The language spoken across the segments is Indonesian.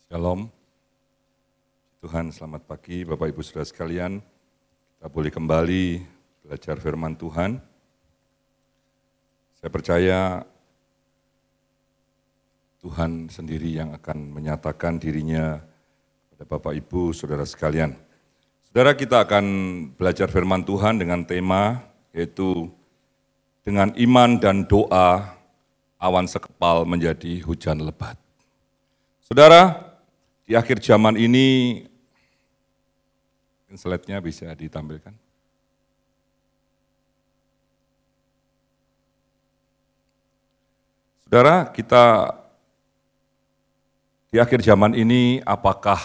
Shalom, Tuhan selamat pagi Bapak Ibu Saudara sekalian, kita boleh kembali belajar firman Tuhan. Saya percaya Tuhan sendiri yang akan menyatakan dirinya kepada Bapak Ibu Saudara sekalian. Saudara, kita akan belajar firman Tuhan dengan tema yaitu dengan iman dan doa awan sekepal menjadi hujan lebat. Saudara, di akhir zaman ini, slide-nya bisa ditampilkan. Saudara, kita di akhir zaman ini, apakah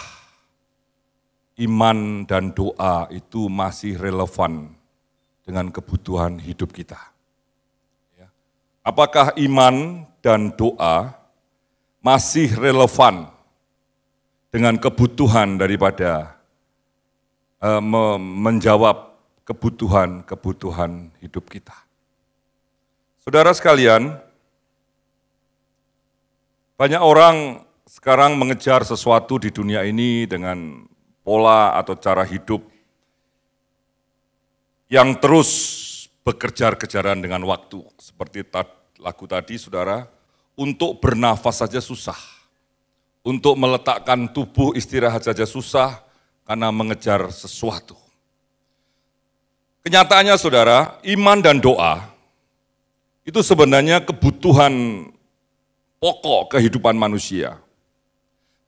iman dan doa itu masih relevan dengan kebutuhan hidup kita? Apakah iman dan doa masih relevan dengan kebutuhan daripada menjawab kebutuhan hidup kita? Saudara sekalian, banyak orang sekarang mengejar sesuatu di dunia ini dengan pola atau cara hidup yang terus bekejar-kejaran dengan waktu. Seperti lagu tadi, saudara, untuk bernafas saja susah. Untuk meletakkan tubuh istirahat saja susah karena mengejar sesuatu. Kenyataannya saudara, iman dan doa itu sebenarnya kebutuhan pokok kehidupan manusia.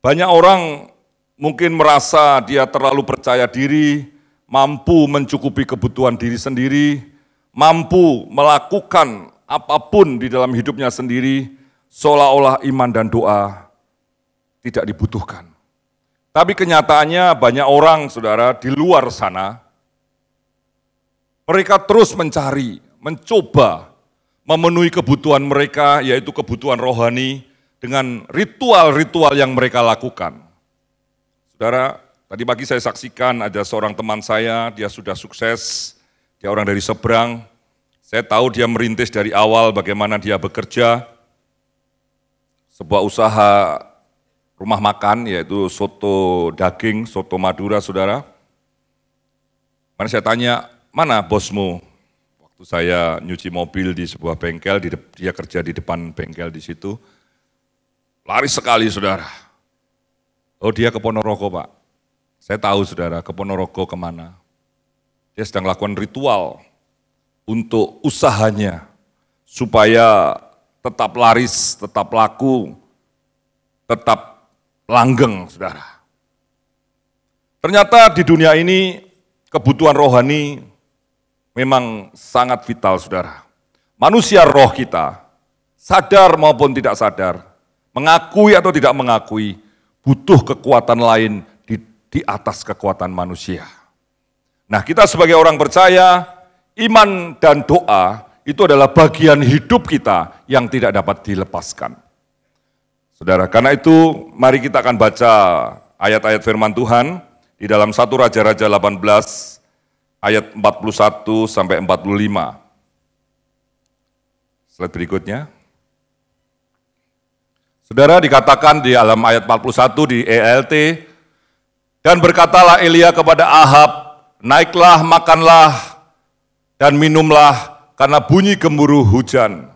Banyak orang mungkin merasa dia terlalu percaya diri, mampu mencukupi kebutuhan diri sendiri, mampu melakukan apapun di dalam hidupnya sendiri, seolah-olah iman dan doa tidak dibutuhkan. Tapi kenyataannya banyak orang, saudara, di luar sana, mereka terus mencari, mencoba memenuhi kebutuhan mereka, yaitu kebutuhan rohani, dengan ritual-ritual yang mereka lakukan. Saudara, tadi pagi saya saksikan ada seorang teman saya, dia sudah sukses, dia orang dari seberang. Saya tahu dia merintis dari awal bagaimana dia bekerja, sebuah usaha rumah makan, yaitu soto daging, soto Madura, saudara. Mana saya tanya, mana bosmu? Waktu saya nyuci mobil di sebuah bengkel, dia kerja di depan bengkel di situ. Laris sekali, saudara. Oh, dia ke Ponorogo, Pak. Saya tahu, saudara, ke Ponorogo kemana. Dia sedang lakukan ritual untuk usahanya, supaya tetap laris, tetap laku, tetap langgeng, saudara. Ternyata di dunia ini kebutuhan rohani memang sangat vital, saudara. Manusia roh kita, sadar maupun tidak sadar, mengakui atau tidak mengakui, butuh kekuatan lain di atas kekuatan manusia. Nah, kita sebagai orang percaya, iman dan doa itu adalah bagian hidup kita yang tidak dapat dilepaskan. Saudara, karena itu mari kita akan baca ayat-ayat firman Tuhan di dalam 1 Raja-Raja 18 ayat 41 sampai 45. Slide berikutnya. Saudara, dikatakan di dalam ayat 41 di ELT, dan berkatalah Elia kepada Ahab, naiklah, makanlah, dan minumlah, karena bunyi gemuruh hujan.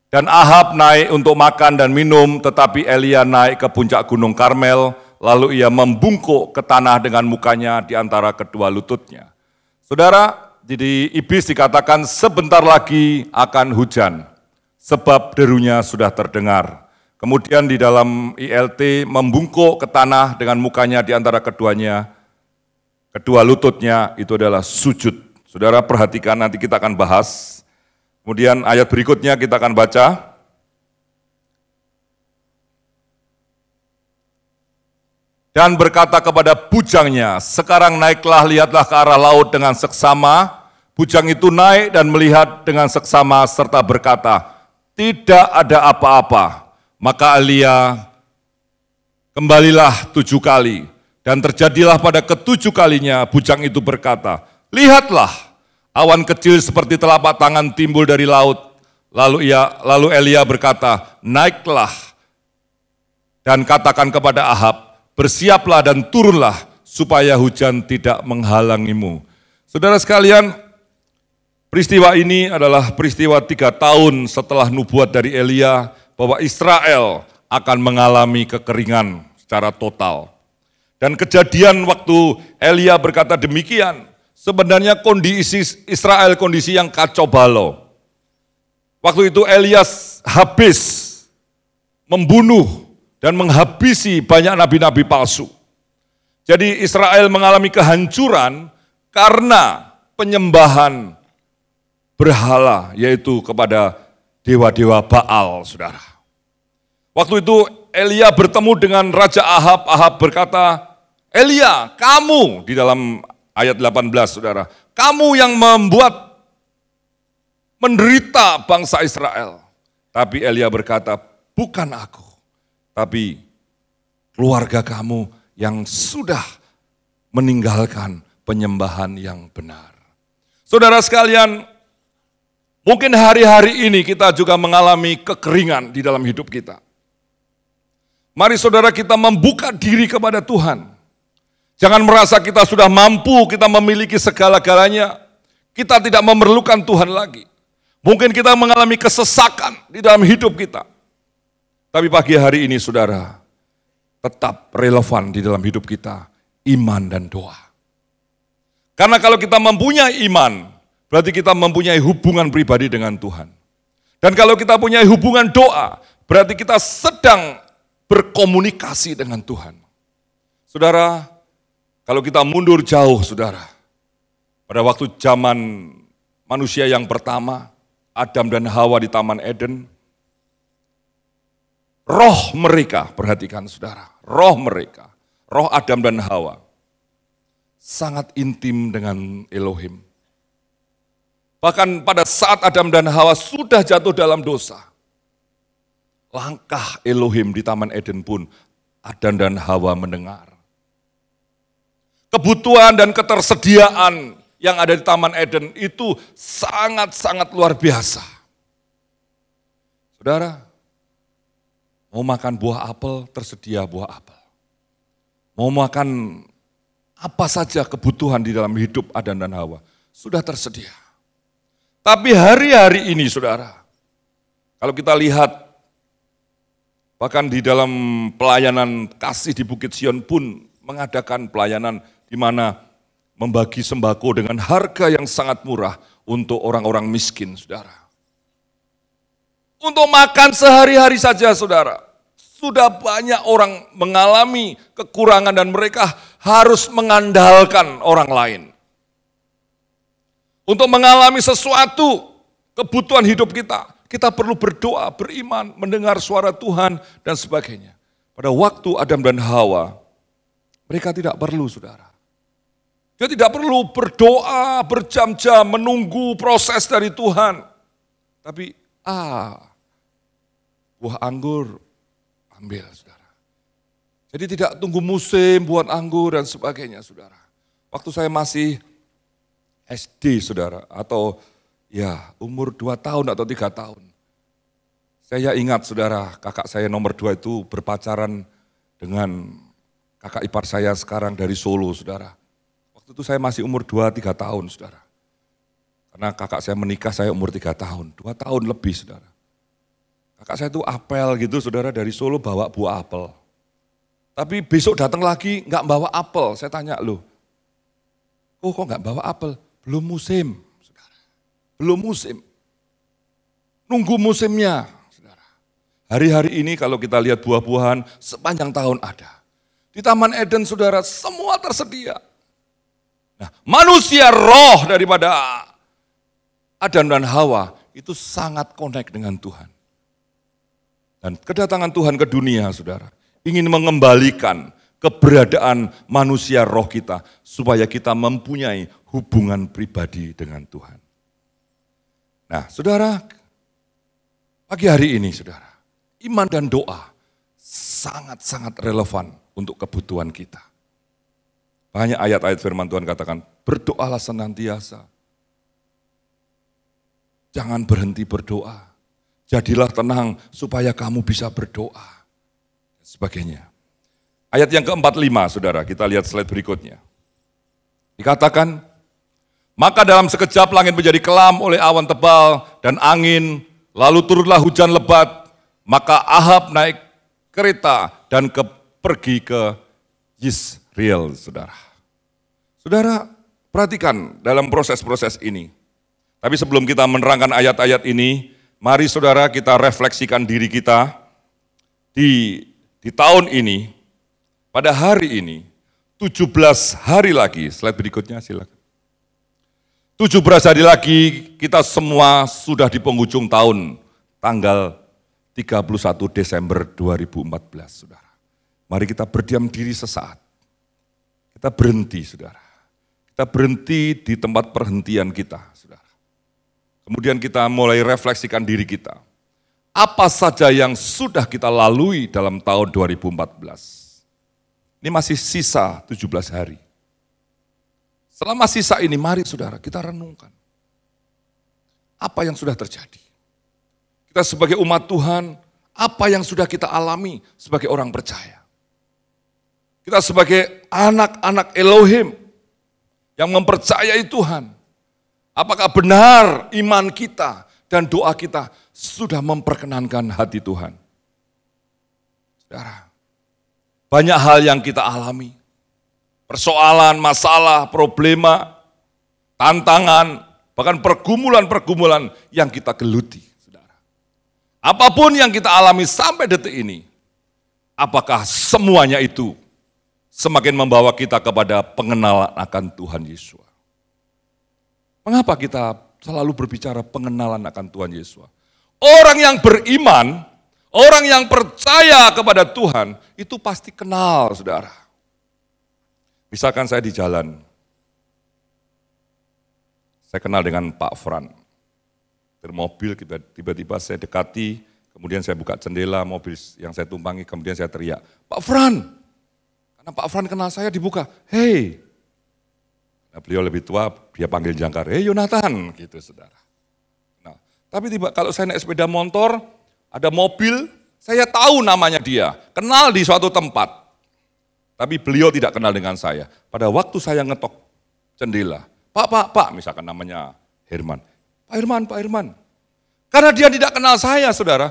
Dan Ahab naik untuk makan dan minum, tetapi Elia naik ke puncak gunung Karmel, lalu ia membungkuk ke tanah dengan mukanya di antara kedua lututnya. Saudara, di Iblis dikatakan sebentar lagi akan hujan, sebab derunya sudah terdengar. Kemudian di dalam ILT, membungkuk ke tanah dengan mukanya di antara kedua lututnya, itu adalah sujud. Saudara perhatikan, nanti kita akan bahas. Kemudian ayat berikutnya kita akan baca. Dan berkata kepada bujangnya, sekarang naiklah, lihatlah ke arah laut dengan seksama. Bujang itu naik dan melihat dengan seksama serta berkata, tidak ada apa-apa. Maka Elia kembalilah 7 kali. Dan terjadilah pada ke-7 kalinya, bujang itu berkata, lihatlah, awan kecil seperti telapak tangan timbul dari laut. Lalu Elia berkata, naiklah. dan katakan kepada Ahab, bersiaplah dan turunlah supaya hujan tidak menghalangimu. Saudara sekalian, peristiwa ini adalah peristiwa 3 tahun setelah nubuat dari Elia bahwa Israel akan mengalami kekeringan secara total. Dan kejadian waktu Elia berkata demikian, sebenarnya kondisi Israel kondisi yang kacau balau. Waktu itu Elias habis membunuh dan menghabisi banyak nabi-nabi palsu. Jadi Israel mengalami kehancuran karena penyembahan berhala, yaitu kepada dewa-dewa Baal, saudara. Waktu itu Elia bertemu dengan Raja Ahab. Ahab berkata, Elia, kamu, di dalam ayat 18, saudara, kamu yang membuat menderita bangsa Israel. Tapi Elia berkata, bukan aku, tapi keluarga kamu yang sudah meninggalkan penyembahan yang benar. Saudara sekalian, mungkin hari-hari ini kita juga mengalami kekeringan di dalam hidup kita. Mari saudara kita membuka diri kepada Tuhan. Jangan merasa kita sudah mampu, kita memiliki segala-galanya. Kita tidak memerlukan Tuhan lagi. Mungkin kita mengalami kesesakan di dalam hidup kita. Tapi pagi hari ini saudara, tetap relevan di dalam hidup kita, iman dan doa. Karena kalau kita mempunyai iman, berarti kita mempunyai hubungan pribadi dengan Tuhan. Dan kalau kita punya hubungan doa, berarti kita sedang berkomunikasi dengan Tuhan. Saudara, kalau kita mundur jauh saudara, pada waktu zaman manusia yang pertama, Adam dan Hawa di Taman Eden, roh mereka, perhatikan saudara, roh mereka, roh Adam dan Hawa, sangat intim dengan Elohim. Bahkan pada saat Adam dan Hawa sudah jatuh dalam dosa, langkah Elohim di Taman Eden pun Adam dan Hawa mendengar. Kebutuhan dan ketersediaan yang ada di Taman Eden itu sangat-sangat luar biasa. Saudara, mau makan buah apel, tersedia buah apel. Mau makan apa saja kebutuhan di dalam hidup Adam dan Hawa, sudah tersedia. Tapi hari-hari ini saudara, kalau kita lihat, bahkan di dalam pelayanan kasih di Bukit Sion pun mengadakan pelayanan di mana membagi sembako dengan harga yang sangat murah untuk orang-orang miskin, saudara. Untuk makan sehari-hari saja, saudara. Sudah banyak orang mengalami kekurangan dan mereka harus mengandalkan orang lain. Untuk mengalami sesuatu, kebutuhan hidup kita perlu berdoa, beriman, mendengar suara Tuhan, dan sebagainya. Pada waktu Adam dan Hawa, mereka tidak perlu, saudara. Dia tidak perlu berdoa berjam-jam menunggu proses dari Tuhan. Tapi buah anggur ambil saudara. Jadi tidak tunggu musim buah anggur dan sebagainya saudara. Waktu saya masih SD saudara atau ya umur 2 tahun atau 3 tahun. Saya ingat saudara kakak saya nomor 2 itu berpacaran dengan kakak ipar saya sekarang dari Solo saudara. Waktu itu saya masih umur 2-3 tahun, saudara. Karena kakak saya menikah, saya umur 3 tahun, 2 tahun lebih, saudara. Kakak saya itu apel gitu, saudara, dari Solo bawa buah apel. Tapi besok datang lagi nggak bawa apel, saya tanya loh. Oh kok nggak bawa apel? Belum musim, saudara. Belum musim. Nunggu musimnya, saudara. Hari-hari ini kalau kita lihat buah-buahan sepanjang tahun ada. Di Taman Eden, saudara, semua tersedia. Nah, manusia roh daripada Adam dan Hawa itu sangat connect dengan Tuhan. Dan kedatangan Tuhan ke dunia, saudara, ingin mengembalikan keberadaan manusia roh kita supaya kita mempunyai hubungan pribadi dengan Tuhan. Nah, saudara, pagi hari ini, saudara, iman dan doa sangat-sangat relevan untuk kebutuhan kita. Banyak ayat-ayat firman Tuhan katakan, berdoalah senantiasa. Jangan berhenti berdoa. Jadilah tenang supaya kamu bisa berdoa. sebagainya. Ayat yang ke-45, saudara, kita lihat slide berikutnya. Dikatakan, maka dalam sekejap langit menjadi kelam oleh awan tebal dan angin, lalu turunlah hujan lebat, maka Ahab naik kereta dan pergi ke Yisrael, saudara. Saudara, perhatikan dalam proses-proses ini. Tapi sebelum kita menerangkan ayat-ayat ini, mari saudara kita refleksikan diri kita di tahun ini, pada hari ini, 17 hari lagi, slide berikutnya silakan. 17 hari lagi kita semua sudah di penghujung tahun, tanggal 31 Desember 2014, saudara. Mari kita berdiam diri sesaat. Kita berhenti, saudara. Kita berhenti di tempat perhentian kita, saudara. Kemudian kita mulai refleksikan diri kita. Apa saja yang sudah kita lalui dalam tahun 2014. Ini masih sisa 17 hari. Selama sisa ini, mari saudara kita renungkan. Apa yang sudah terjadi? Kita sebagai umat Tuhan, apa yang sudah kita alami sebagai orang percaya? Kita sebagai anak-anak Elohim yang mempercayai Tuhan. Apakah benar iman kita dan doa kita sudah memperkenankan hati Tuhan? Saudara, banyak hal yang kita alami. Persoalan, masalah, problema, tantangan, bahkan pergumulan-pergumulan yang kita geluti. Saudara. Apapun yang kita alami sampai detik ini, apakah semuanya itu semakin membawa kita kepada pengenalan akan Tuhan Yesus? Mengapa kita selalu berbicara pengenalan akan Tuhan Yesus? Orang yang beriman, orang yang percaya kepada Tuhan, itu pasti kenal, saudara. Misalkan saya di jalan, saya kenal dengan Pak Fran. Bermobil, tiba-tiba saya dekati, kemudian saya buka jendela mobil yang saya tumpangi, kemudian saya teriak, Pak Fran! Karena Pak Fran kenal saya, dibuka, hei! Nah, beliau lebih tua, dia panggil jangkar, hei Yonatan, gitu saudara. Nah, tapi kalau saya naik sepeda motor, ada mobil, saya tahu namanya dia, kenal di suatu tempat. Tapi beliau tidak kenal dengan saya. Pada waktu saya ngetok jendela, Pak, misalkan namanya Herman. Pak Herman. Karena dia tidak kenal saya, saudara.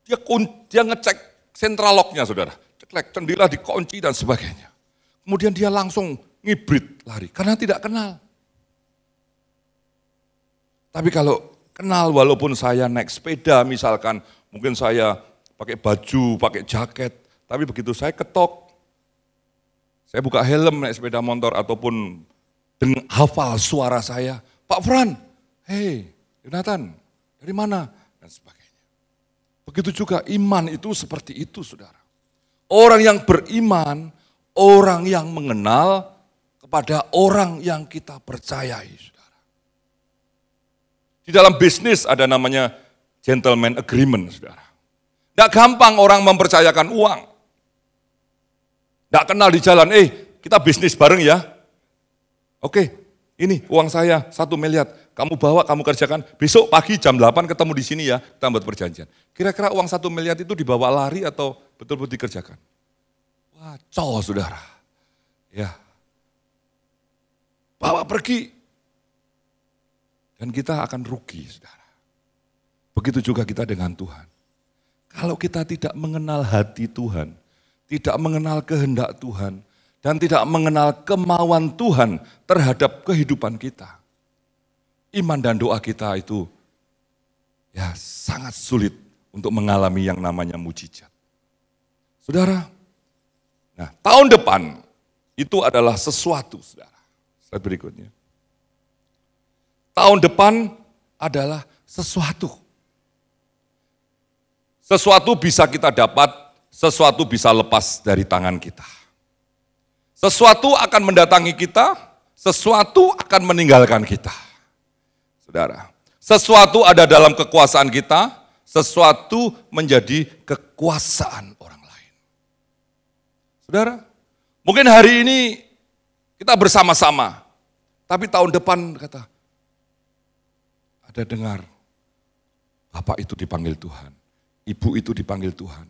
Dia ngecek central lock-nya, saudara. Ceklek, jendela dikunci dan sebagainya. Kemudian dia langsung ngibrit lari, karena tidak kenal. Tapi kalau kenal, walaupun saya naik sepeda misalkan, mungkin saya pakai baju, pakai jaket, tapi begitu saya ketok, saya buka helm naik sepeda motor ataupun dengan hafal suara saya, Pak Fran, hei Yonatan, dari mana? Dan sebagainya. Begitu juga iman itu seperti itu, saudara. Orang yang beriman, orang yang mengenal kepada orang yang kita percayai, saudara. Di dalam bisnis ada namanya gentleman agreement, saudara. Tidak gampang orang mempercayakan uang. Tidak kenal di jalan, kita bisnis bareng ya. Oke, ini uang saya 1 miliar, kamu bawa, kamu kerjakan, besok pagi jam 8 ketemu di sini ya, kita buat perjanjian. Kira-kira uang 1 miliar itu dibawa lari atau betul-betul dikerjakan? Wah, saudara. Ya, bawa pergi. Dan kita akan rugi, saudara. Begitu juga kita dengan Tuhan. Kalau kita tidak mengenal hati Tuhan, tidak mengenal kehendak Tuhan, dan tidak mengenal kemauan Tuhan terhadap kehidupan kita, iman dan doa kita itu ya sangat sulit untuk mengalami yang namanya mujizat. Saudara, nah tahun depan itu adalah sesuatu, saudara. Slide berikutnya. Tahun depan adalah sesuatu. Sesuatu bisa kita dapat, sesuatu bisa lepas dari tangan kita. Sesuatu akan mendatangi kita, sesuatu akan meninggalkan kita. Saudara, sesuatu ada dalam kekuasaan kita, sesuatu menjadi kekuasaan orang lain. Saudara, mungkin hari ini kita bersama-sama, tapi tahun depan kata, ada dengar, Bapak itu dipanggil Tuhan, Ibu itu dipanggil Tuhan,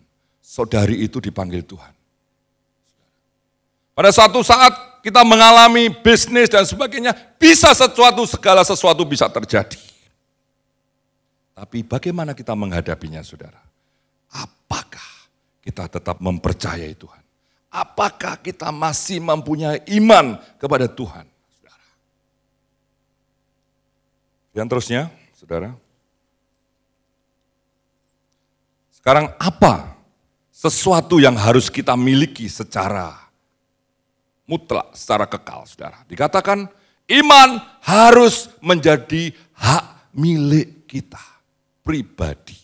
saudari itu dipanggil Tuhan. Pada suatu saat kita mengalami bisnis dan sebagainya, bisa segala sesuatu bisa terjadi. Tapi bagaimana kita menghadapinya, saudara? Apakah kita tetap mempercayai Tuhan? Apakah kita masih mempunyai iman kepada Tuhan, saudara? Dan terusnya, saudara. Sekarang apa sesuatu yang harus kita miliki secara mutlak, secara kekal, saudara? Dikatakan iman harus menjadi hak milik kita pribadi.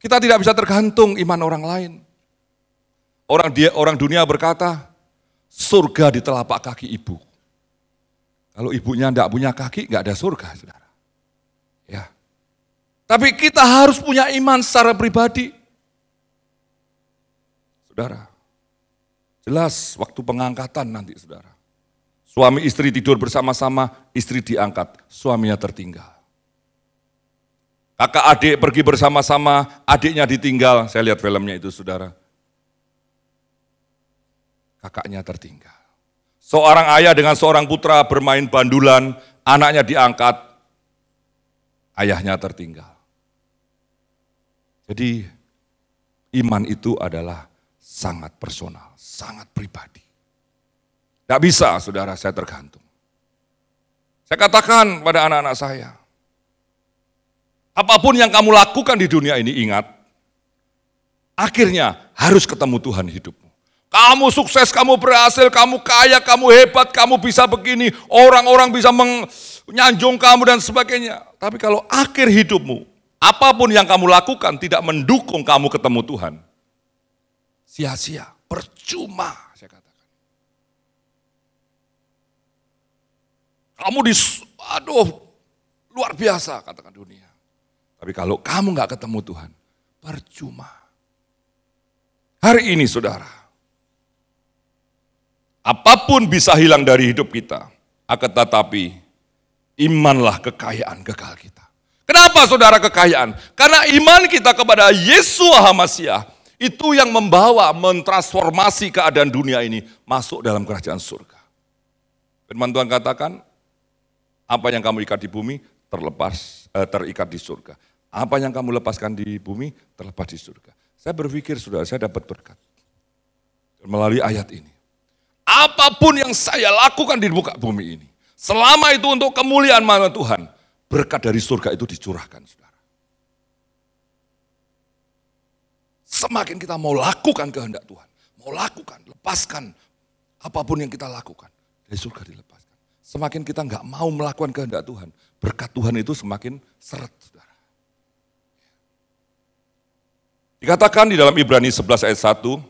Kita tidak bisa tergantung iman orang lain. Orang dunia berkata, surga di telapak kaki ibu. Kalau ibunya tidak punya kaki, nggak ada surga, saudara. Ya. Tapi kita harus punya iman secara pribadi. Saudara, jelas waktu pengangkatan nanti, saudara. Suami istri tidur bersama-sama, istri diangkat, suaminya tertinggal. Kakak adik pergi bersama-sama, adiknya ditinggal. Saya lihat filmnya itu, saudara. Kakaknya tertinggal. Seorang ayah dengan seorang putra bermain bandulan, anaknya diangkat, ayahnya tertinggal. Jadi iman itu adalah sangat personal, sangat pribadi. Tidak bisa, saudara, saya tergantung. Saya katakan pada anak-anak saya, apapun yang kamu lakukan di dunia ini, ingat, akhirnya harus ketemu Tuhan hidupmu. Kamu sukses, kamu berhasil, kamu kaya, kamu hebat, kamu bisa begini, orang-orang bisa menyanjung kamu dan sebagainya. Tapi kalau akhir hidupmu, apapun yang kamu lakukan tidak mendukung kamu ketemu Tuhan, sia-sia, percuma, saya katakan. Kamu luar biasa, katakan dunia. Tapi kalau kamu nggak ketemu Tuhan, percuma. Hari ini, saudara, apapun bisa hilang dari hidup kita, akan tetapi imanlah kekayaan kekal kita. Kenapa, saudara, kekayaan? Karena iman kita kepada Yesus Hamasyah itu yang mentransformasi keadaan dunia ini masuk dalam kerajaan surga. Firman Tuhan katakan, apa yang kamu ikat di bumi terikat di surga. Apa yang kamu lepaskan di bumi terlepas di surga. Saya berpikir, saudara, saya dapat berkat melalui ayat ini. Apapun yang saya lakukan di muka bumi ini, selama itu untuk kemuliaan nama Tuhan, berkat dari surga itu dicurahkan, saudara. Semakin kita mau lakukan kehendak Tuhan, mau lakukan, lepaskan apapun yang kita lakukan, dari surga dilepaskan. Semakin kita nggak mau melakukan kehendak Tuhan, berkat Tuhan itu semakin seret, saudara. Dikatakan di dalam Ibrani 11 ayat 1,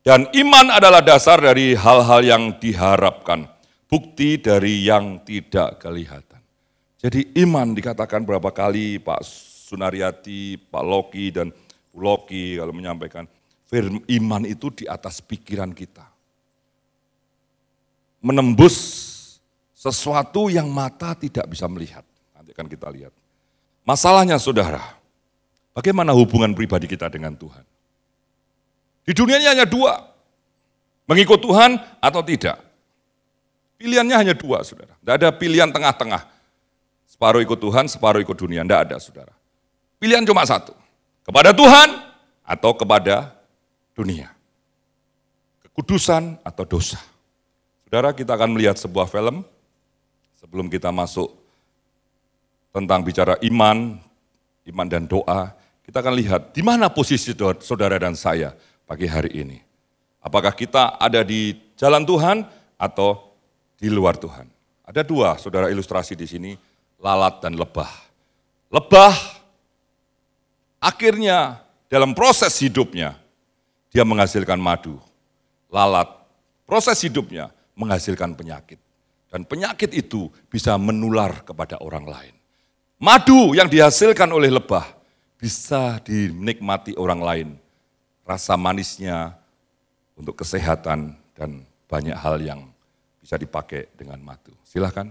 dan iman adalah dasar dari hal-hal yang diharapkan, bukti dari yang tidak kelihatan. Jadi iman dikatakan berapa kali Pak Sunaryati, Pak Loki, dan Bu Loki kalau menyampaikan, iman itu di atas pikiran kita. Menembus sesuatu yang mata tidak bisa melihat. Nanti akan kita lihat. Masalahnya, saudara, bagaimana hubungan pribadi kita dengan Tuhan? Di dunia ini hanya dua, mengikut Tuhan atau tidak. Pilihannya hanya dua, saudara. Tidak ada pilihan tengah-tengah. Separuh ikut Tuhan, separuh ikut dunia. Tidak ada, saudara. Pilihan cuma satu. Kepada Tuhan atau kepada dunia. Kekudusan atau dosa. Saudara, kita akan melihat sebuah film. Sebelum kita masuk tentang bicara iman dan doa, kita akan lihat di mana posisi saudara dan saya pagi hari ini. Apakah kita ada di jalan Tuhan atau di luar Tuhan? Ada dua, saudara, ilustrasi di sini, lalat dan lebah. Lebah akhirnya dalam proses hidupnya dia menghasilkan madu. Lalat proses hidupnya menghasilkan penyakit. Dan penyakit itu bisa menular kepada orang lain. Madu yang dihasilkan oleh lebah bisa dinikmati orang lain. Rasa manisnya untuk kesehatan dan banyak hal yang bisa dipakai dengan madu. Silakan.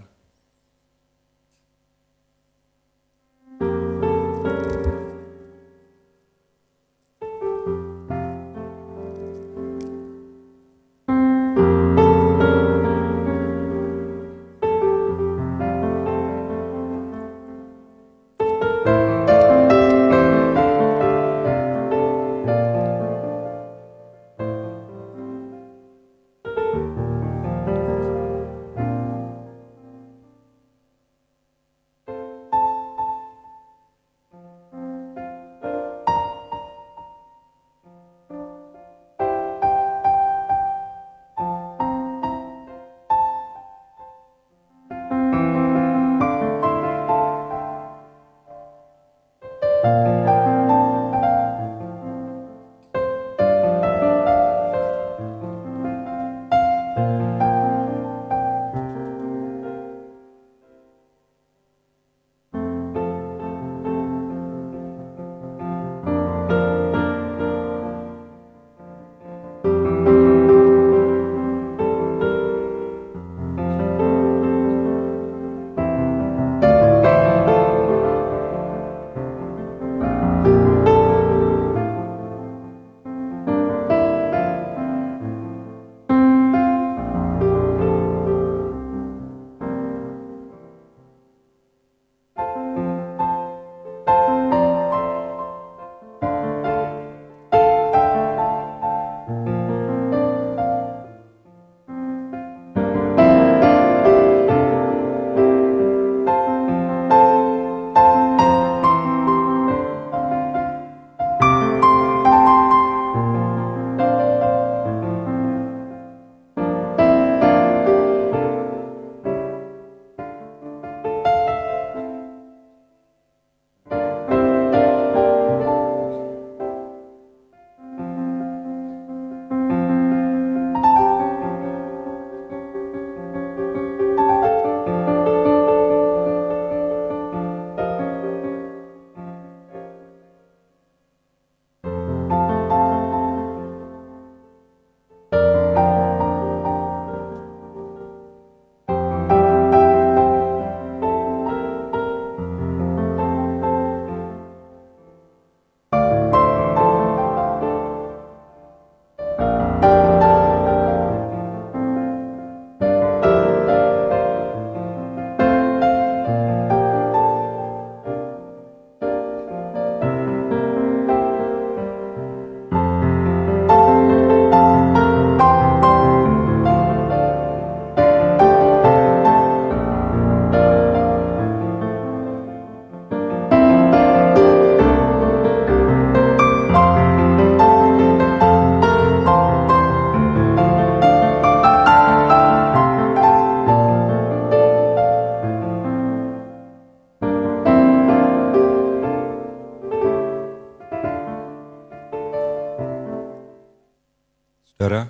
Saudara,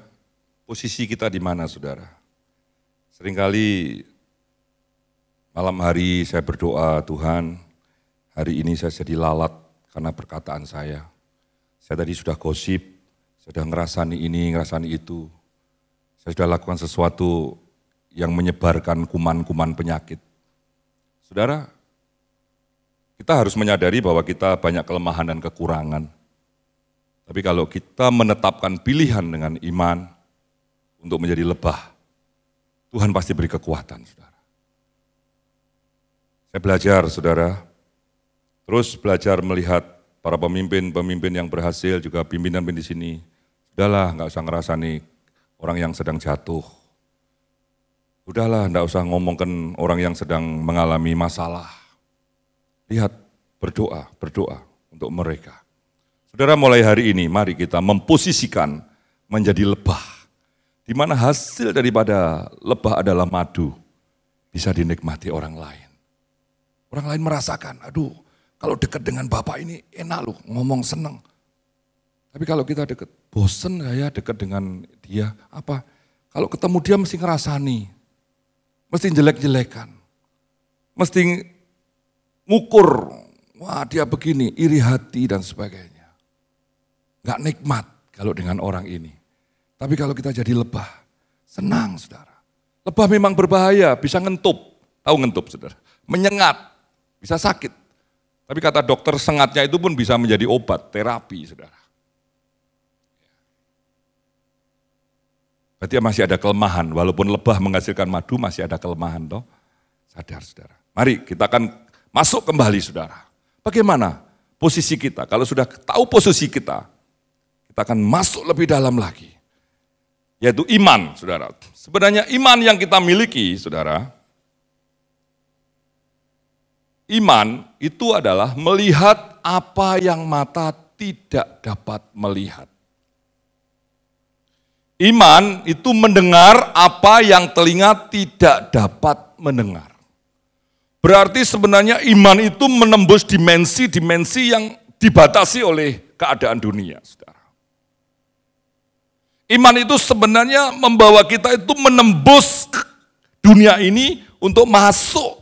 posisi kita di mana, saudara? Seringkali malam hari saya berdoa, Tuhan, hari ini saya jadi lalat karena perkataan saya. Saya tadi sudah gosip, sudah ngerasani ini, ngerasani itu. Saya sudah lakukan sesuatu yang menyebarkan kuman-kuman penyakit. Saudara, kita harus menyadari bahwa kita banyak kelemahan dan kekurangan. Tapi kalau kita menetapkan pilihan dengan iman untuk menjadi lebah, Tuhan pasti beri kekuatan, saudara. Saya belajar, saudara, terus belajar melihat para pemimpin-pemimpin yang berhasil, juga pimpinan di sini. Sudahlah, nggak usah ngerasani orang yang sedang jatuh. Udahlah, nggak usah ngomongkan orang yang sedang mengalami masalah. Lihat, berdoa untuk mereka. Saudara, mulai hari ini mari kita memposisikan menjadi lebah. Di mana hasil daripada lebah adalah madu, bisa dinikmati orang lain. Orang lain merasakan, aduh kalau dekat dengan Bapak ini enak loh, ngomong seneng. Tapi kalau kita dekat, bosen ya dekat dengan dia, apa? Kalau ketemu dia mesti ngerasani, mesti jelek-jelekan, mesti ngukur, wah dia begini, iri hati dan sebagainya. Gak nikmat kalau dengan orang ini. Tapi kalau kita jadi lebah, senang saudara. Lebah memang berbahaya, bisa ngentup. Tahu ngentup saudara? Menyengat, bisa sakit. Tapi kata dokter sengatnya itu pun bisa menjadi obat, terapi saudara. Berarti masih ada kelemahan, walaupun lebah menghasilkan madu masih ada kelemahan toh. Sadar saudara. Mari kita akan masuk kembali saudara. Bagaimana posisi kita? Kalau sudah tahu posisi kita akan masuk lebih dalam lagi. Yaitu iman, saudara. Sebenarnya iman yang kita miliki, saudara, iman itu adalah melihat apa yang mata tidak dapat melihat. Iman itu mendengar apa yang telinga tidak dapat mendengar. Berarti sebenarnya iman itu menembus dimensi-dimensi yang dibatasi oleh keadaan dunia, saudara. Iman itu sebenarnya membawa kita itu menembus dunia ini untuk masuk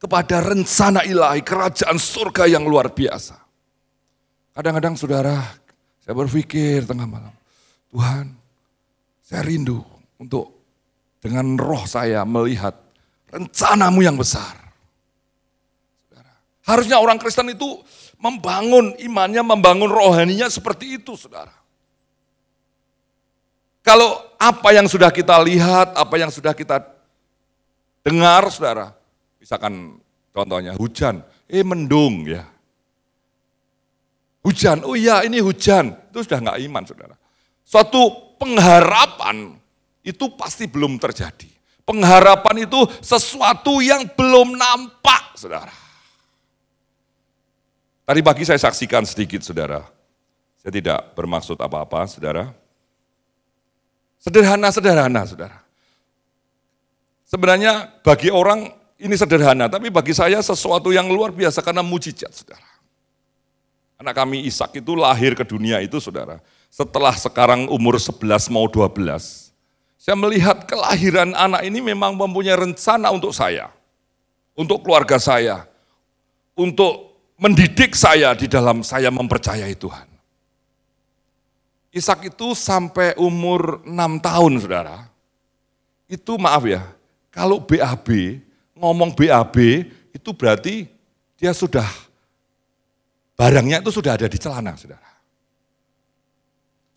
kepada rencana ilahi, kerajaan surga yang luar biasa. Kadang-kadang saudara, saya berpikir tengah malam, Tuhan, saya rindu untuk dengan roh saya melihat rencanamu yang besar. Saudara, harusnya orang Kristen itu membangun imannya, membangun rohaninya seperti itu, saudara. Kalau apa yang sudah kita lihat, apa yang sudah kita dengar, saudara, misalkan contohnya hujan, mendung ya. Hujan, oh iya ini hujan, itu sudah nggak iman saudara. Suatu pengharapan itu pasti belum terjadi. Pengharapan itu sesuatu yang belum nampak saudara. Tadi pagi saya saksikan sedikit saudara, saya tidak bermaksud apa-apa saudara. Sederhana, saudara. Sebenarnya bagi orang ini sederhana, tapi bagi saya sesuatu yang luar biasa karena mujizat, saudara. Anak kami Ishak itu lahir ke dunia itu, saudara. Setelah sekarang umur 11 mau 12, saya melihat kelahiran anak ini memang mempunyai rencana untuk saya, untuk keluarga saya, untuk mendidik saya di dalam saya mempercayai Tuhan. Ishak itu sampai umur 6 tahun, saudara. Itu maaf ya, kalau BAB, ngomong BAB, itu berarti dia sudah, barangnya itu sudah ada di celana, saudara.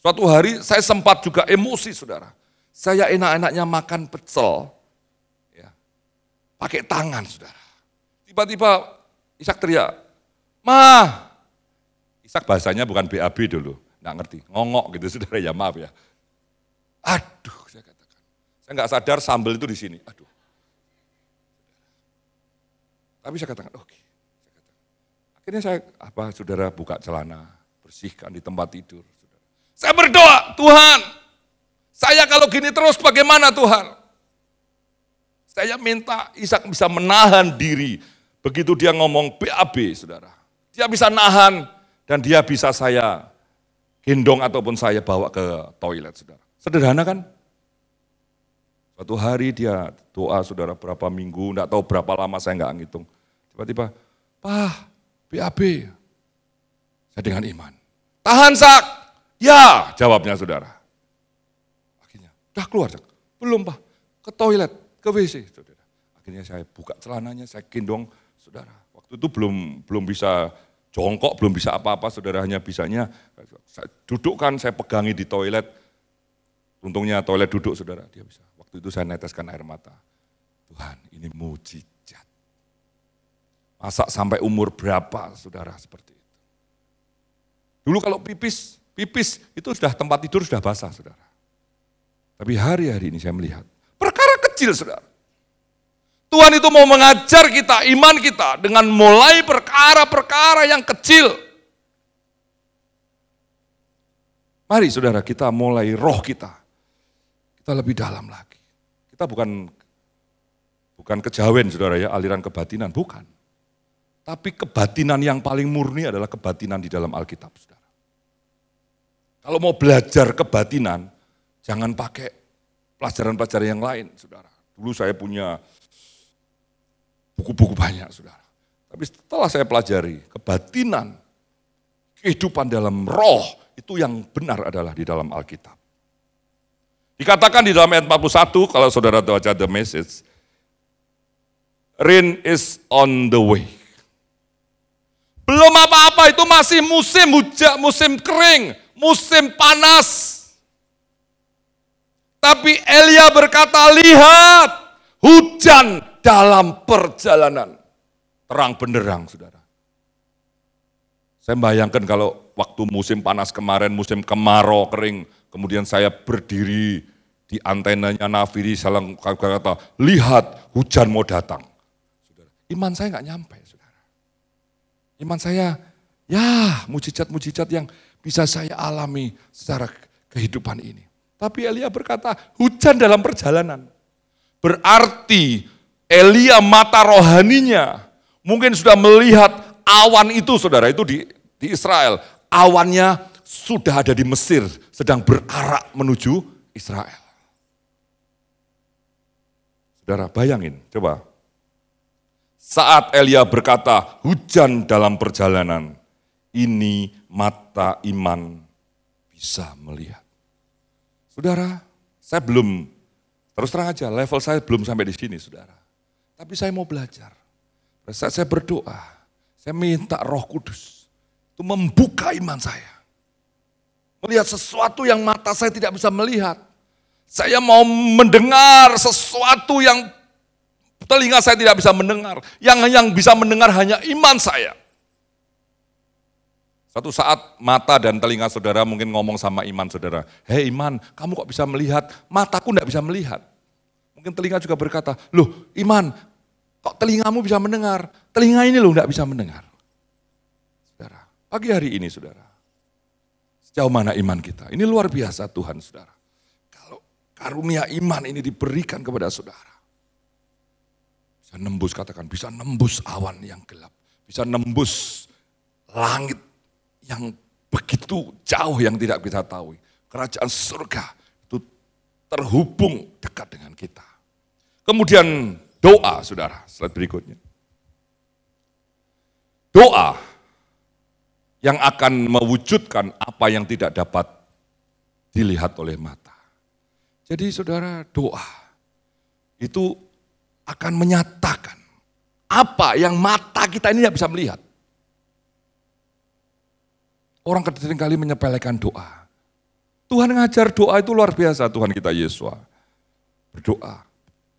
Suatu hari saya sempat juga emosi, saudara. Saya enak-enaknya makan pecel, ya, pakai tangan, saudara. Tiba-tiba Ishak teriak, "Ma!" Ishak bahasanya bukan BAB dulu. Nggak ngerti, ngongok gitu saudara ya maaf ya. Aduh saya katakan, saya nggak sadar sambal itu di sini, aduh. Tapi saya katakan oke. Akhirnya saya saudara buka celana, bersihkan di tempat tidur. Saudara. Saya berdoa, Tuhan, saya kalau gini terus bagaimana Tuhan? Saya minta Ishak bisa menahan diri, begitu dia ngomong BAB saudara. Dia bisa nahan dan dia bisa saya gendong ataupun saya bawa ke toilet, saudara. Sederhana kan? Suatu hari dia doa saudara berapa minggu, enggak tahu berapa lama saya enggak ngitung. Tiba-tiba, Pak, BAB. Saya dengan iman. Tahan Sak. Ya, jawabnya saudara. Akhirnya, udah keluar Sak. Belum Pak, ke toilet, ke WC. Saudara. Akhirnya saya buka celananya, saya gendong saudara. Waktu itu belum bisa jongkok, belum bisa apa-apa, saudara hanya bisanya. Saya dudukkan, saya pegangi di toilet. Untungnya toilet duduk saudara, dia bisa. Waktu itu saya neteskan air mata. Tuhan, ini mujizat. Masa sampai umur berapa saudara seperti itu. Dulu kalau pipis itu sudah tempat tidur sudah basah saudara. Tapi hari-hari ini saya melihat, perkara kecil saudara. Tuhan itu mau mengajar kita, iman kita dengan mulai perkara-perkara yang kecil. Mari saudara kita mulai roh kita lebih dalam lagi. Kita bukan kejawen saudara ya, aliran kebatinan, bukan. Tapi kebatinan yang paling murni adalah kebatinan di dalam Alkitab saudara. Kalau mau belajar kebatinan, jangan pakai pelajaran-pelajaran yang lain saudara. Dulu saya punya buku-buku banyak saudara. Tapi setelah saya pelajari kebatinan, kehidupan dalam roh, itu yang benar adalah di dalam Alkitab. Dikatakan di dalam ayat 41, kalau saudara baca the message, rain is on the way. Belum apa-apa, itu masih musim hujan, musim kering, musim panas. Tapi Elia berkata, lihat, hujan dalam perjalanan. Terang benderang, saudara. Saya bayangkan kalau waktu musim panas kemarin, musim kemarau kering, kemudian saya berdiri di antenanya Naviri, salah kata, lihat hujan mau datang. Saudara, iman saya nggak nyampe, saudara. Iman saya, ya mujizat-mujizat yang bisa saya alami secara kehidupan ini. Tapi Elia berkata, hujan dalam perjalanan. Berarti Elia mata rohaninya mungkin sudah melihat awan itu, saudara, itu di Israel. Awannya sudah ada di Mesir, sedang berarak menuju Israel. Saudara, bayangin, coba. Saat Elia berkata, hujan dalam perjalanan, ini mata iman bisa melihat. Saudara, saya belum, terus terang aja, level saya belum sampai di sini, saudara. Tapi saya mau belajar. Saat saya berdoa, saya minta Roh Kudus itu membuka iman saya. Melihat sesuatu yang mata saya tidak bisa melihat. Saya mau mendengar sesuatu yang telinga saya tidak bisa mendengar. Yang bisa mendengar hanya iman saya. Satu saat mata dan telinga saudara mungkin ngomong sama iman saudara. Hei iman, kamu kok bisa melihat? Mataku tidak bisa melihat. Mungkin telinga juga berkata, loh iman, kok telingamu bisa mendengar? Telinga ini loh tidak bisa mendengar. Saudara, pagi hari ini saudara, sejauh mana iman kita? Ini luar biasa Tuhan saudara. Kalau karunia iman ini diberikan kepada saudara, bisa nembus, katakan, bisa nembus awan yang gelap. Bisa nembus langit yang begitu jauh yang tidak kita tahu. Kerajaan surga itu terhubung dekat dengan kita. Kemudian doa, saudara, slide berikutnya. Doa yang akan mewujudkan apa yang tidak dapat dilihat oleh mata. Jadi saudara, doa itu akan menyatakan apa yang mata kita ini tidak bisa melihat. Orang seringkali menyepelekan doa. Tuhan ngajar doa itu luar biasa, Tuhan kita Yesus. Berdoa,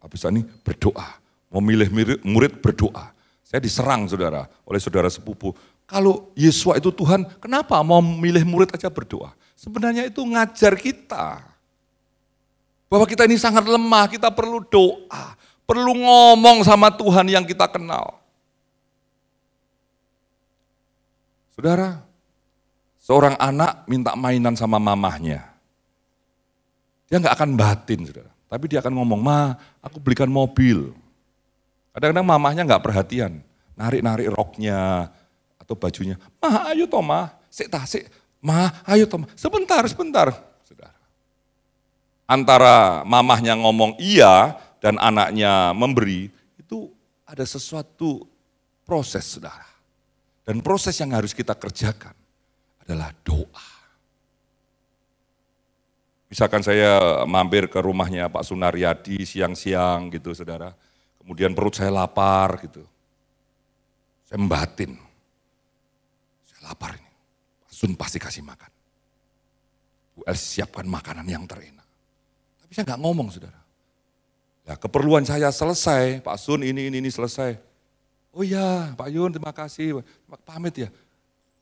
habis ini berdoa. Mau milih murid berdoa. Saya diserang saudara, oleh saudara sepupu. Kalau Yesus itu Tuhan, kenapa mau milih murid aja berdoa? Sebenarnya itu ngajar kita. Bahwa kita ini sangat lemah, kita perlu doa. Perlu ngomong sama Tuhan yang kita kenal. Saudara, seorang anak minta mainan sama mamahnya. Dia nggak akan batin, saudara. Tapi dia akan ngomong, ma, aku belikan mobil. Kadang-kadang mamahnya nggak perhatian. Narik-narik roknya atau bajunya. Ma, ayo toh ma. Sik, ma, ayo toh ma. Sebentar, saudara. antara mamahnya ngomong iya dan anaknya memberi, itu ada sesuatu proses, saudara. Dan proses yang harus kita kerjakan adalah doa. Misalkan saya mampir ke rumahnya Pak Sunaryadi siang-siang gitu, saudara. Kemudian perut saya lapar gitu. Saya membatin. Saya lapar ini. Pak Sun pasti kasih makan. Bu Els siapkan makanan yang terenak. Tapi saya nggak ngomong, saudara. Ya, keperluan saya selesai, Pak Sun ini selesai. Oh iya, Pak Yun terima kasih, pamit ya.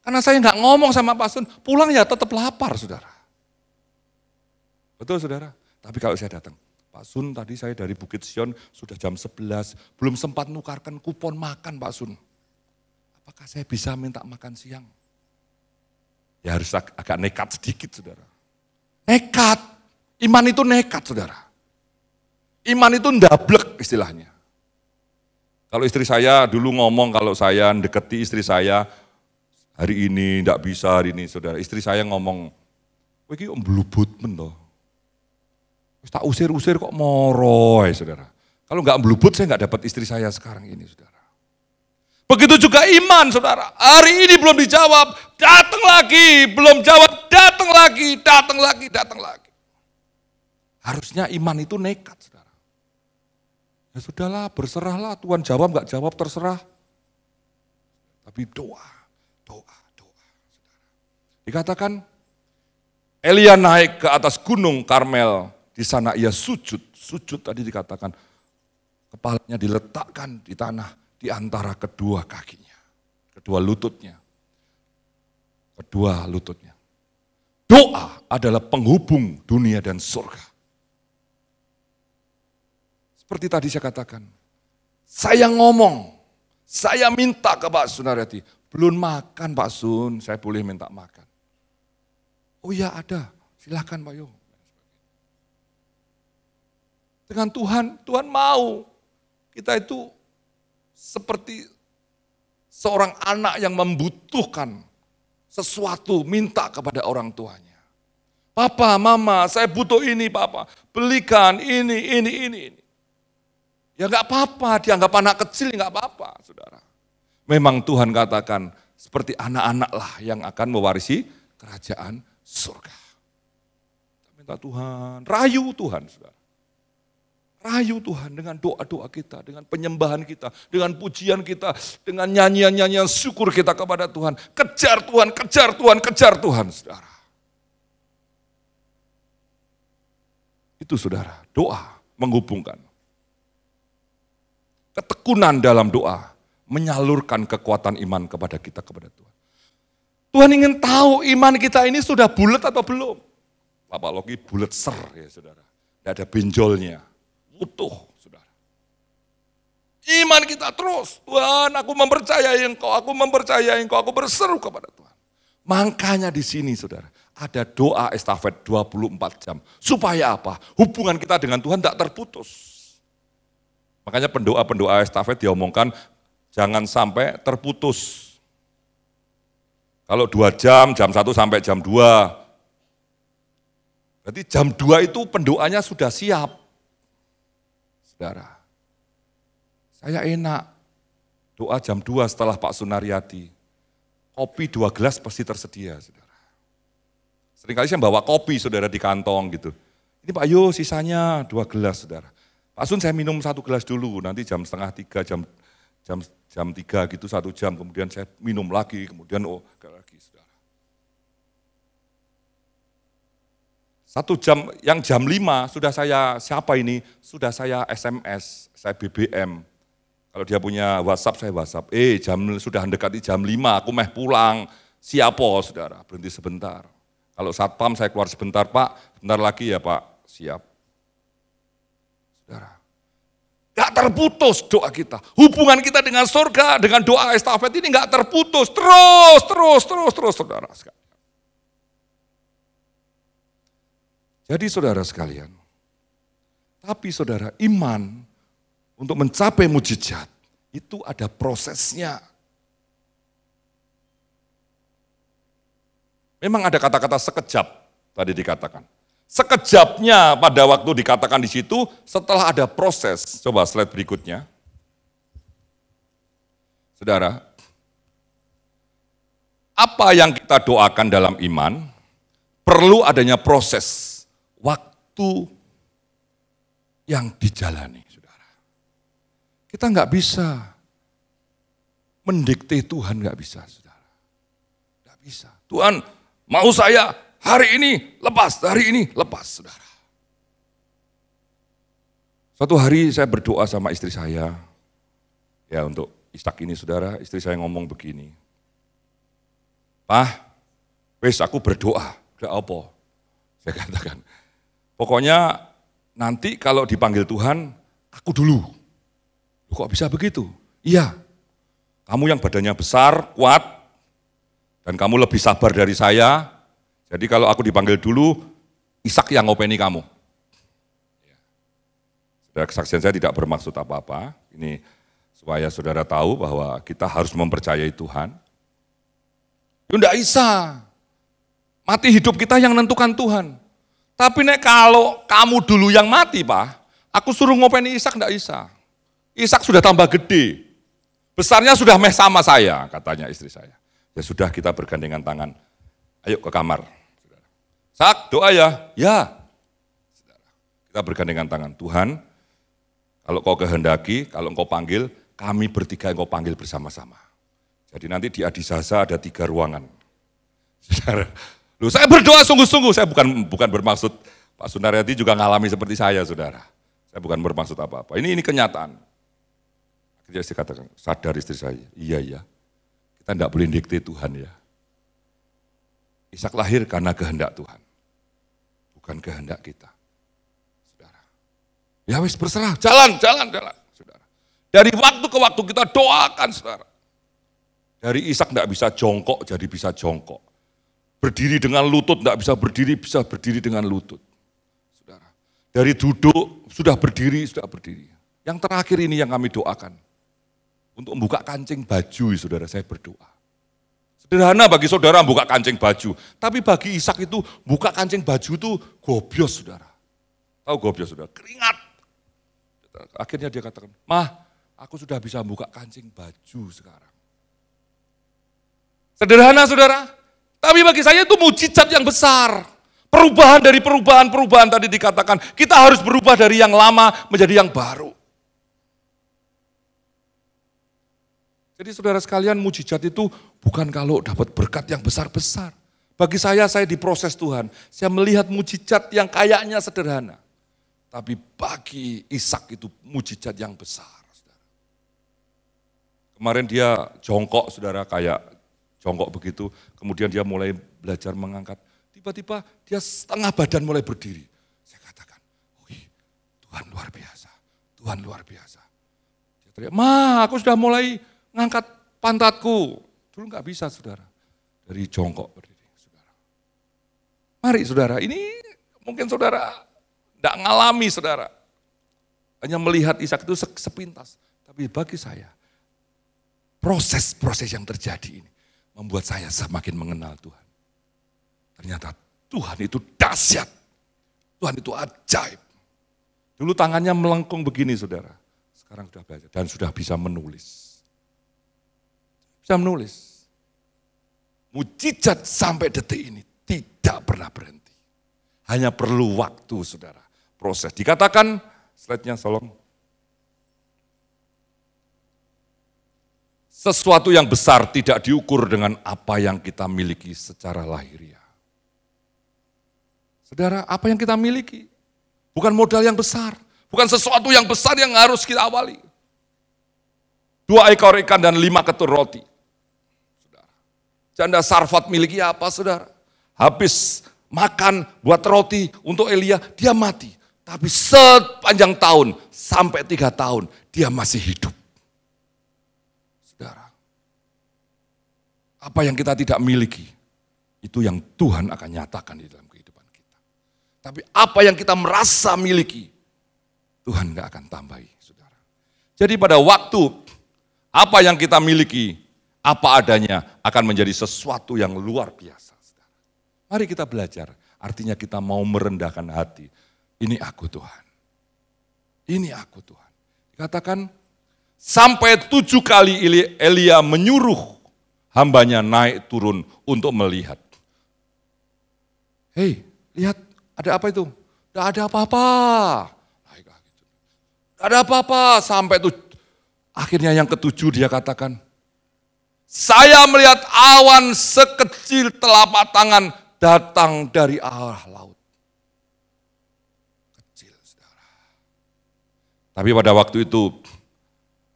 Karena saya nggak ngomong sama Pak Sun, pulang ya tetap lapar, saudara. Betul, saudara? Tapi kalau saya datang, Pak Sun tadi saya dari Bukit Sion sudah jam 11, belum sempat nukarkan kupon makan Pak Sun. Apakah saya bisa minta makan siang? Ya harus agak nekat sedikit, saudara. Nekat, iman itu nekat, saudara. Iman itu ndablek istilahnya. Kalau istri saya dulu ngomong kalau saya deketi istri saya, hari ini enggak bisa, hari ini, saudara. Istri saya ngomong, "Kowe iki mblubut men to. Wis tak usir-usir kok moro ya, saudara." Kalau enggak mblubut saya enggak dapat istri saya sekarang ini, saudara. Begitu juga iman, saudara. Hari ini belum dijawab, datang lagi, belum jawab, datang lagi, datang lagi, datang lagi. Harusnya iman itu nekat, saudara. Ya sudahlah, berserahlah, Tuhan jawab enggak jawab terserah. Tapi doa, doa, doa, saudara. Dikatakan Elia naik ke atas gunung Karmel, di sana ia sujud tadi dikatakan kepalanya diletakkan di tanah di antara kedua kakinya, kedua lututnya. Doa adalah penghubung dunia dan surga. Seperti tadi saya katakan, saya ngomong, saya minta ke Pak Sunaryadi, belum makan Pak Sun, saya boleh minta makan. Oh iya ada, silakan Pak Yo. Dengan Tuhan mau kita itu seperti seorang anak yang membutuhkan sesuatu, minta kepada orang tuanya. Papa, mama, saya butuh ini Papa, belikan ini. Ya enggak apa-apa, dianggap anak kecil enggak apa-apa, saudara. Memang Tuhan katakan seperti anak-anak lah yang akan mewarisi kerajaan surga. Kita minta Tuhan, rayu Tuhan, saudara. Rayu Tuhan dengan doa-doa kita, dengan penyembahan kita, dengan pujian kita, dengan nyanyian-nyanyian syukur kita kepada Tuhan. Kejar Tuhan, kejar Tuhan, kejar Tuhan, saudara. Itu saudara, doa menghubungkan. Ketekunan dalam doa menyalurkan kekuatan iman kepada kita, kepada Tuhan. Tuhan ingin tahu iman kita ini sudah bulat atau belum. Bapak Loki bulat ser ya saudara, tidak ada benjolnya. Utuh, saudara. Iman kita terus, Tuhan aku mempercayai Engkau, aku berseru kepada Tuhan. Makanya di sini saudara, ada doa estafet 24 jam. Supaya apa? Hubungan kita dengan Tuhan tidak terputus. Makanya pendoa estafet diomongkan, jangan sampai terputus. Kalau 2 jam, jam 1 sampai jam 2. Berarti jam 2 itu pendoanya sudah siap. Saudara, saya enak doa jam 2 setelah Pak Sunaryadi. Kopi 2 gelas pasti tersedia, saudara. Seringkali saya bawa kopi, saudara, di kantong gitu. Ini Pak Yo sisanya 2 gelas, saudara. Pak Sun saya minum 1 gelas dulu, nanti jam 2:30, jam 3 gitu 1 jam, kemudian saya minum lagi, kemudian lagi, saudara. 1 jam, yang jam 5 sudah saya, siapa ini? Sudah saya SMS, saya BBM. Kalau dia punya WhatsApp, saya WhatsApp. Sudah mendekati jam 5, aku meh pulang. Siapa, saudara? Berhenti sebentar. Kalau satpam saya keluar sebentar, Pak. Bentar lagi ya, Pak. Siap. Saudara. Gak terputus doa kita. Hubungan kita dengan surga, dengan doa estafet ini gak terputus. Terus, saudara sekalian. Jadi saudara sekalian, tapi saudara, iman untuk mencapai mujizat itu ada prosesnya. Memang ada kata-kata sekejap tadi dikatakan. Sekejapnya pada waktu dikatakan di situ, setelah ada proses. Coba slide berikutnya. Saudara, apa yang kita doakan dalam iman, perlu adanya proses, waktu yang dijalani, saudara. Kita nggak bisa mendikte Tuhan, nggak bisa, saudara. Nggak bisa. Tuhan, mau saya hari ini lepas, hari ini lepas, saudara. Suatu hari saya berdoa sama istri saya, ya untuk Ishak ini, saudara, istri saya ngomong begini, "Pah, wes aku berdoa, udah apa?" Saya katakan, "Pokoknya nanti kalau dipanggil Tuhan, aku dulu." "Loh, kok bisa begitu?" "Iya, kamu yang badannya besar, kuat, dan kamu lebih sabar dari saya, jadi kalau aku dipanggil dulu, Ishak yang ngopeni kamu." Saudara, kesaksian saya tidak bermaksud apa-apa, ini supaya saudara tahu bahwa kita harus mempercayai Tuhan. Ya enggak bisa, mati hidup kita yang menentukan Tuhan. Tapi nek kalau kamu dulu yang mati, Pak, aku suruh ngopeni Ishak enggak bisa. Ishak sudah tambah gede, besarnya sudah meh sama saya, katanya istri saya. Ya sudah, kita bergandengan tangan, ayo ke kamar. "Sak, doa ya." "Ya." Kita bergandengan tangan, "Tuhan, kalau kau kehendaki, kalau engkau panggil, kami bertiga engkau panggil bersama-sama." Jadi nanti di Adisasa ada 3 ruangan. Saudara, loh, saya berdoa sungguh-sungguh, saya bukan bermaksud, Pak Sunaryadi juga ngalami seperti saya, saudara. Saya bukan bermaksud apa-apa, ini kenyataan. Akhirnya saya katakan, sadar istri saya, iya, kita enggak boleh dikte Tuhan ya. Ishak lahir karena kehendak Tuhan, bukan kehendak kita. Saudara, ya wis berserah, jalan, saudara. Dari waktu ke waktu kita doakan, saudara. Dari Ishak enggak bisa jongkok, jadi bisa jongkok. Berdiri dengan lutut, enggak bisa berdiri dengan lutut. Saudara, dari duduk, sudah berdiri. Yang terakhir ini yang kami doakan, untuk membuka kancing baju, saudara, saya berdoa. Sederhana bagi saudara buka kancing baju, tapi bagi Ishak itu buka kancing baju itu gobios, saudara. Tahu gobios, saudara? Keringat. Akhirnya dia katakan, "Mah, aku sudah bisa buka kancing baju sekarang." Sederhana, saudara, tapi bagi saya itu mujizat yang besar. Perubahan dari perubahan tadi dikatakan, kita harus berubah dari yang lama menjadi yang baru. Jadi saudara sekalian, mujizat itu bukan kalau dapat berkat yang besar-besar. Bagi saya diproses Tuhan. Saya melihat mujizat yang kayaknya sederhana. Tapi bagi Ishak itu mujizat yang besar. Saudara. Kemarin dia jongkok, saudara, kayak jongkok begitu. Kemudian dia mulai belajar mengangkat. Tiba-tiba dia setengah badan mulai berdiri. Saya katakan, wih, Tuhan luar biasa. Tuhan luar biasa. Dia teriak, "Ma, aku sudah mulai ngangkat pantatku." Dulu nggak bisa, saudara. Dari jongkok berdiri, saudara. Mari, saudara, ini mungkin saudara nggak ngalami, saudara. Hanya melihat Ishak itu sepintas. Tapi bagi saya, proses-proses yang terjadi ini membuat saya semakin mengenal Tuhan. Ternyata Tuhan itu dahsyat. Tuhan itu ajaib. Dulu tangannya melengkung begini, saudara. Sekarang sudah belajar dan sudah bisa menulis. Bisa menulis. Mujizat sampai detik ini tidak pernah berhenti. Hanya perlu waktu, saudara. Proses. Dikatakan, slide-nya tolong. Sesuatu yang besar tidak diukur dengan apa yang kita miliki secara lahiriah. Saudara, apa yang kita miliki? Bukan modal yang besar. Bukan sesuatu yang besar yang harus kita awali. 2 ekor ikan dan 5 ketur roti. Saudara, janda Sarfat miliki apa, saudara? Habis makan buat roti untuk Elia, dia mati. Tapi sepanjang tahun, sampai 3 tahun, dia masih hidup. Saudara, apa yang kita tidak miliki, itu yang Tuhan akan nyatakan di dalam kehidupan kita. Tapi apa yang kita merasa miliki, Tuhan gak akan tambahi, saudara. Jadi pada waktu, apa yang kita miliki, apa adanya, akan menjadi sesuatu yang luar biasa. Saudara. Mari kita belajar, Artinya kita mau merendahkan hati. Ini aku Tuhan. Ini aku Tuhan. Dikatakan sampai 7 kali Elia menyuruh hambanya naik turun untuk melihat. Hei, lihat ada apa itu? Tidak ada apa-apa. Tidak ada apa-apa. Sampai itu akhirnya yang ketujuh dia katakan, saya melihat awan sekecil telapak tangan datang dari arah laut. Kecil, saudara. Tapi pada waktu itu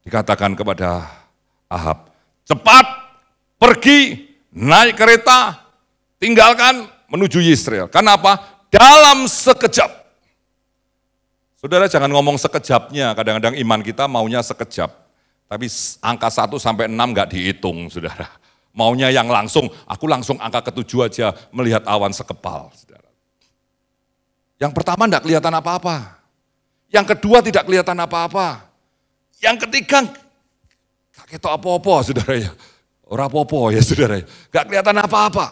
dikatakan kepada Ahab, cepat pergi, naik kereta, tinggalkan menuju Yisrael. Kenapa? Dalam sekejap. Saudara jangan ngomong sekejapnya, kadang-kadang iman kita maunya sekejap. Tapi angka 1 sampai 6 enggak dihitung, saudara. Maunya yang langsung, aku langsung angka ke-7 aja melihat awan sekepal, saudara. Yang pertama enggak kelihatan apa-apa. Yang kedua tidak kelihatan apa-apa. Yang ketiga, enggak ketok apa-apa, saudara ya. Ora apa-apa ya, saudara ya. Enggak kelihatan apa-apa.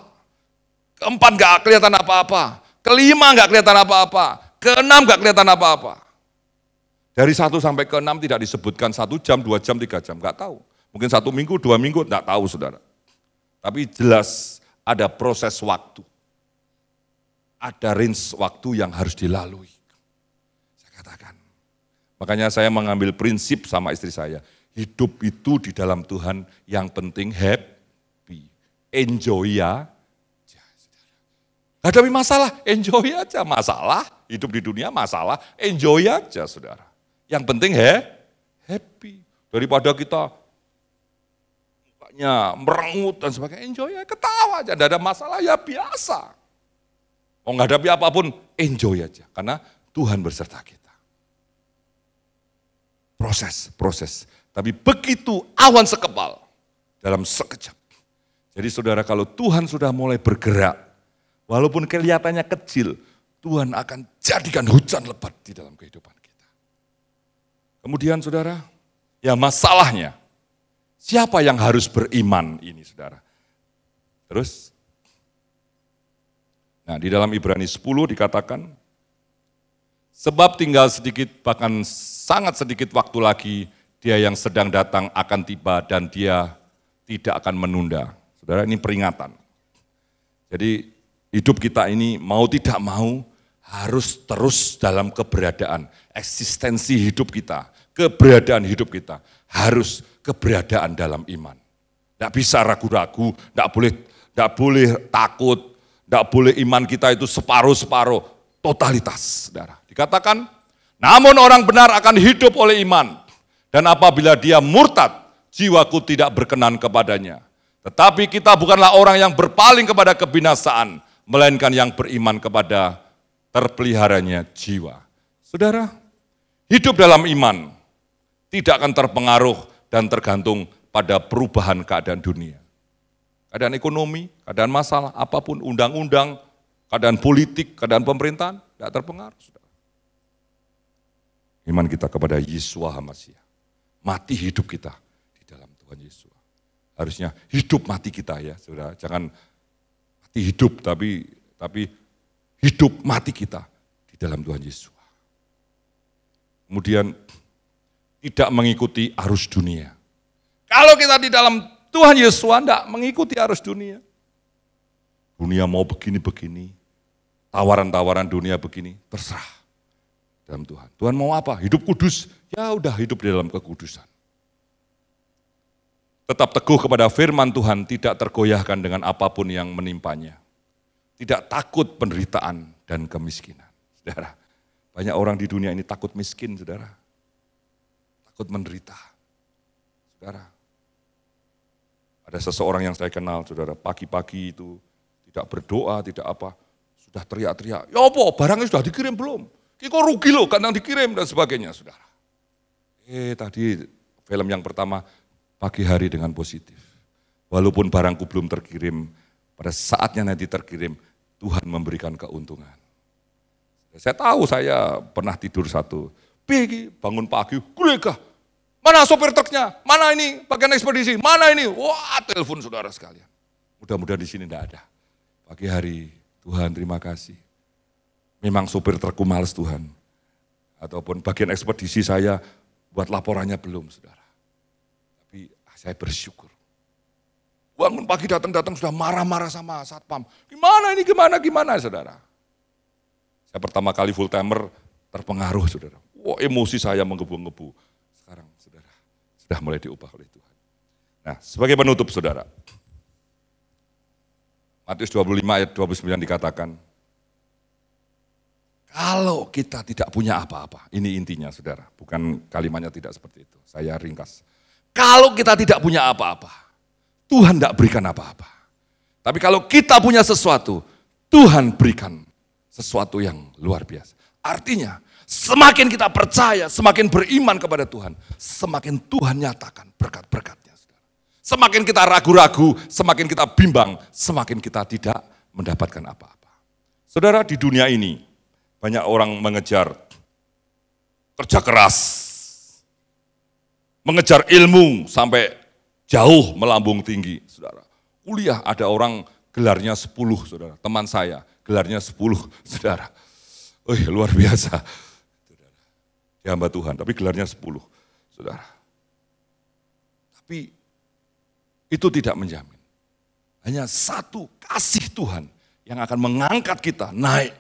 Keempat enggak kelihatan apa-apa. Kelima enggak kelihatan apa-apa. Keenam enggak kelihatan apa-apa. Dari 1 sampai ke 6 tidak disebutkan 1 jam, 2 jam, 3 jam, enggak tahu. Mungkin 1 minggu, 2 minggu, enggak tahu saudara. Tapi jelas ada proses waktu. Ada range waktu yang harus dilalui. Saya katakan. Makanya saya mengambil prinsip sama istri saya. Hidup itu di dalam Tuhan yang penting happy. Enjoy ya. Hadapi masalah, enjoy aja. Masalah, hidup di dunia masalah, enjoy aja saudara. Yang penting happy. Daripada kita mukanya merengut dan sebagainya, enjoy ya, ketawa aja, tidak ada masalah ya biasa. Mau menghadapi apapun, enjoy aja. Karena Tuhan berserta kita. Proses. Tapi begitu awan sekepal, dalam sekejap. Jadi saudara kalau Tuhan sudah mulai bergerak, walaupun kelihatannya kecil, Tuhan akan jadikan hujan lebat di dalam kehidupan kita. Kemudian saudara, ya masalahnya, siapa yang harus beriman ini saudara? Terus, nah di dalam Ibrani 10 dikatakan, sebab tinggal sedikit bahkan sangat sedikit waktu lagi, dia yang sedang datang akan tiba dan dia tidak akan menunda. Saudara ini peringatan. Jadi hidup kita ini mau tidak mau, harus terus dalam keberadaan, eksistensi hidup kita, keberadaan hidup kita, harus keberadaan dalam iman. Tidak bisa ragu-ragu, tidak boleh takut, tidak boleh iman kita itu separuh-separuh, totalitas. Saudara. Dikatakan, namun orang benar akan hidup oleh iman, dan apabila dia murtad, jiwaku tidak berkenan kepadanya. Tetapi kita bukanlah orang yang berpaling kepada kebinasaan, melainkan yang beriman kepada terpeliharanya jiwa. Saudara, hidup dalam iman tidak akan terpengaruh dan tergantung pada perubahan keadaan dunia. Keadaan ekonomi, keadaan masalah, apapun, undang-undang, keadaan politik, keadaan pemerintahan, tidak terpengaruh. Saudara. Iman kita kepada Yeshua HaMashiach. Mati hidup kita di dalam Tuhan Yesus. Harusnya hidup mati kita ya, saudara. Jangan mati hidup, tapi hidup mati kita di dalam Tuhan Yesus. Kemudian tidak mengikuti arus dunia. Kalau kita di dalam Tuhan Yesus tidak mengikuti arus dunia. Dunia mau begini-begini, tawaran-tawaran dunia begini, terserah dalam Tuhan. Tuhan mau apa? Hidup kudus, ya udah hidup di dalam kekudusan. Tetap teguh kepada firman Tuhan, tidak tergoyahkan dengan apapun yang menimpanya. Tidak takut penderitaan dan kemiskinan. Saudara, banyak orang di dunia ini takut miskin, saudara. Takut menderita. Saudara, ada seseorang yang saya kenal, saudara, pagi-pagi itu tidak berdoa, tidak apa, sudah teriak-teriak, ya apa, barangnya sudah dikirim belum? Kok rugi loh, kadang dikirim dan sebagainya, saudara. Tadi film yang pertama, pagi hari dengan positif. Walaupun barangku belum terkirim, pada saatnya nanti terkirim, Tuhan memberikan keuntungan. Saya tahu saya pernah tidur satu, bangun pagi, gurega, mana sopir truknya, mana ini bagian ekspedisi, mana ini, wah telepon saudara sekalian. Mudah-mudahan di sini tidak ada. Pagi hari Tuhan terima kasih. Memang sopir trukku males Tuhan. Ataupun bagian ekspedisi saya buat laporannya belum, saudara. Tapi saya bersyukur. Bangun pagi datang sudah marah-marah sama satpam. Gimana ini, gimana saudara. Saya pertama kali full timer terpengaruh saudara. Wah, emosi saya menggebu-gebu. Sekarang saudara, sudah mulai diubah oleh Tuhan. Nah, sebagai penutup saudara. Matius 25 ayat 29 dikatakan, kalau kita tidak punya apa-apa, ini intinya saudara, bukan kalimatnya tidak seperti itu, saya ringkas. Kalau kita tidak punya apa-apa, Tuhan tidak berikan apa-apa. Tapi kalau kita punya sesuatu, Tuhan berikan sesuatu yang luar biasa. Artinya, semakin kita percaya, semakin beriman kepada Tuhan, semakin Tuhan nyatakan berkat-berkatnya. Saudara. Semakin kita ragu-ragu, semakin kita bimbang, semakin kita tidak mendapatkan apa-apa. Saudara, di dunia ini, banyak orang mengejar kerja keras, mengejar ilmu sampai jauh melambung tinggi, saudara. Kuliah ada orang gelarnya 10, saudara. Teman saya gelarnya 10, saudara. Luar biasa. Saudara. Dia hamba Tuhan, tapi gelarnya 10, saudara. Tapi itu tidak menjamin. Hanya satu kasih Tuhan yang akan mengangkat kita naik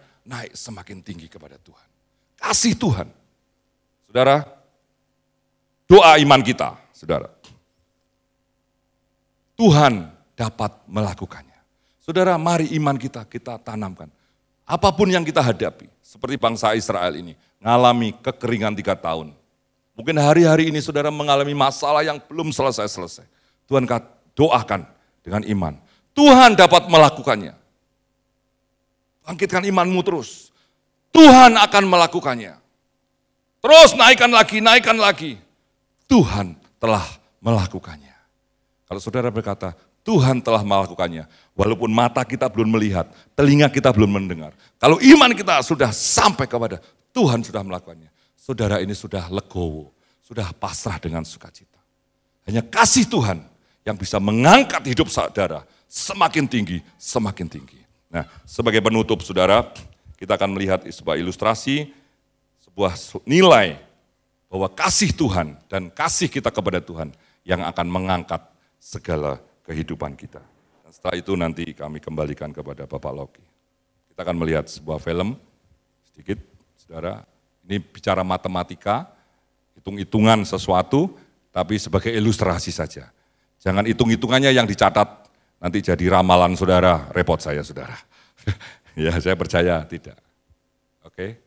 semakin tinggi kepada Tuhan. Kasih Tuhan. Saudara, doa iman kita, saudara. Tuhan dapat melakukannya. Saudara, mari iman kita tanamkan. Apapun yang kita hadapi, seperti bangsa Israel ini, mengalami kekeringan 3 tahun. Mungkin hari-hari ini saudara mengalami masalah yang belum selesai-selesai. Tuhan doakan dengan iman. Tuhan dapat melakukannya. Bangkitkan imanmu terus. Tuhan akan melakukannya. Terus naikkan lagi. Tuhan telah melakukannya. Kalau saudara berkata, Tuhan telah melakukannya. Walaupun mata kita belum melihat, telinga kita belum mendengar. Kalau iman kita sudah sampai kepada Tuhan sudah melakukannya. Saudara ini sudah legowo, sudah pasrah dengan sukacita. Hanya kasih Tuhan yang bisa mengangkat hidup saudara semakin tinggi, semakin tinggi. Nah, sebagai penutup saudara, kita akan melihat sebuah ilustrasi, sebuah nilai bahwa kasih Tuhan dan kasih kita kepada Tuhan yang akan mengangkat segala kehidupan kita. Dan setelah itu nanti kami kembalikan kepada Bapak Loki. Kita akan melihat sebuah film, sedikit saudara, ini bicara matematika, hitung-hitungan sesuatu, tapi sebagai ilustrasi saja. Jangan hitung-hitungannya yang dicatat, nanti jadi ramalan saudara, repot saya saudara. Ya saya percaya tidak. Oke.